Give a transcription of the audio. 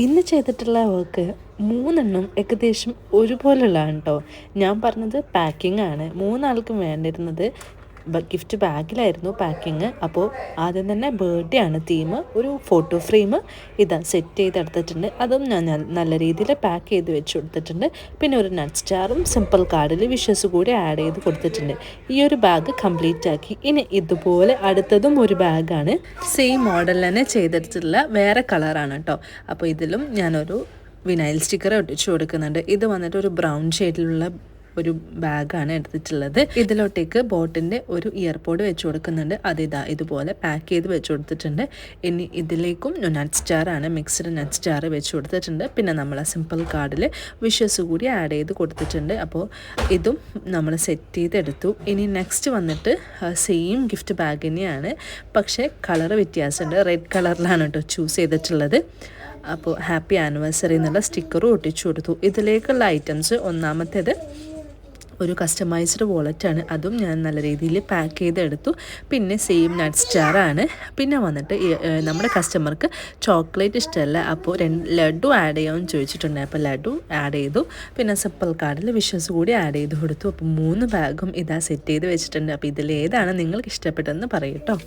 ഇന്ന് ചെയ്തിട്ടുള്ള വർക്ക് മൂന്നെണ്ണം ഏകദേശം ഒരുപോലുള്ളതാണ് കേട്ടോ. ഞാൻ പറഞ്ഞത് പാക്കിംഗ് ആണ്. മൂന്നാൾക്കും വേണ്ടിയിരുന്നത് ഗിഫ്റ്റ് ബാഗിലായിരുന്നു പാക്കിങ്. അപ്പോൾ ആദ്യം തന്നെ ബർത്ത്ഡേ ആണ് തീം. ഒരു ഫോട്ടോ ഫ്രെയിം ഇതാ സെറ്റ് ചെയ്തെടുത്തിട്ടുണ്ട്. അതും ഞാൻ നല്ല രീതിയിൽ പാക്ക് ചെയ്ത് വെച്ച് കൊടുത്തിട്ടുണ്ട്. പിന്നെ ഒരു നട്ട് സ്റ്റാറും സിമ്പിൾ കാർഡിൽ വിഷസ് കൂടി ആഡ് ചെയ്ത് കൊടുത്തിട്ടുണ്ട്. ഈ ഒരു ബാഗ് കംപ്ലീറ്റ് ആക്കി. ഇനി ഇതുപോലെ അടുത്തതും ഒരു ബാഗാണ്. സെയിം മോഡൽ തന്നെ ചെയ്തെടുത്തിട്ടുള്ള വേറെ കളറാണ് കേട്ടോ. അപ്പോൾ ഇതിലും ഞാനൊരു വിനൈൽ സ്റ്റിക്കർ ഒട്ടിച്ചു കൊടുക്കുന്നുണ്ട്. ഇത് വന്നിട്ട് ഒരു ബ്രൗൺ ഷെയ്ഡിലുള്ള ഒരു ബാഗാണ് എടുത്തിട്ടുള്ളത്. ഇതിലോട്ടേക്ക് ബോട്ടിൻ്റെ ഒരു ഇയർപോഡ് വെച്ച് കൊടുക്കുന്നുണ്ട്. അതിതാ ഇതുപോലെ പാക്ക് ചെയ്ത് വെച്ച് കൊടുത്തിട്ടുണ്ട്. ഇനി ഇതിലേക്കും നട്ട് സ്റ്റാറാണ്, മിക്സ്ഡ് നട്ട് സ്റ്റാർ വെച്ച് കൊടുത്തിട്ടുണ്ട്. പിന്നെ നമ്മൾ സിമ്പിൾ കാർഡിൽ വിഷസ് കൂടി ആഡ് ചെയ്ത് കൊടുത്തിട്ടുണ്ട്. അപ്പോൾ ഇതും നമ്മൾ സെറ്റ് ചെയ്തെടുത്തു. ഇനി നെക്സ്റ്റ് വന്നിട്ട് സെയിം ഗിഫ്റ്റ് ബാഗ് തന്നെയാണ്, പക്ഷേ കളർ വ്യത്യാസമുണ്ട്. റെഡ് കളറിലാണ് കേട്ടോ ചൂസ് ചെയ്തിട്ടുള്ളത്. അപ്പോൾ ഹാപ്പി ആനിവേഴ്സറി എന്നുള്ള സ്റ്റിക്കറും ഒട്ടിച്ചു കൊടുത്തു. ഇതിലേക്കുള്ള ഐറ്റംസ് ഒന്നാമത്തേത് ഒരു കസ്റ്റമൈസ്ഡ് വാളറ്റാണ്. അതും ഞാൻ നല്ല രീതിയിൽ പാക്ക് ചെയ്തെടുത്തു. പിന്നെ സെയിം നട്ട് സ്റ്റാറാണ്. പിന്നെ വന്നിട്ട് നമ്മുടെ കസ്റ്റമർക്ക് ചോക്ലേറ്റ് ഇഷ്ടമല്ല, അപ്പോൾ ലഡു ആഡ് ചെയ്യാമെന്ന് ചോദിച്ചിട്ടുണ്ട്. അപ്പോൾ ലഡു ആഡ് ചെയ്തു. പിന്നെ സിമ്പിൾ കാർഡിൽ വിഷസ് കൂടി ആഡ് ചെയ്ത് കൊടുത്തു. അപ്പോൾ 3 ബാഗും ഇതാ സെറ്റ് ചെയ്ത് വെച്ചിട്ടുണ്ട്. അപ്പോൾ ഇതിലേതാണ് നിങ്ങൾക്ക് ഇഷ്ടപ്പെട്ടതെന്ന് പറയട്ടോ.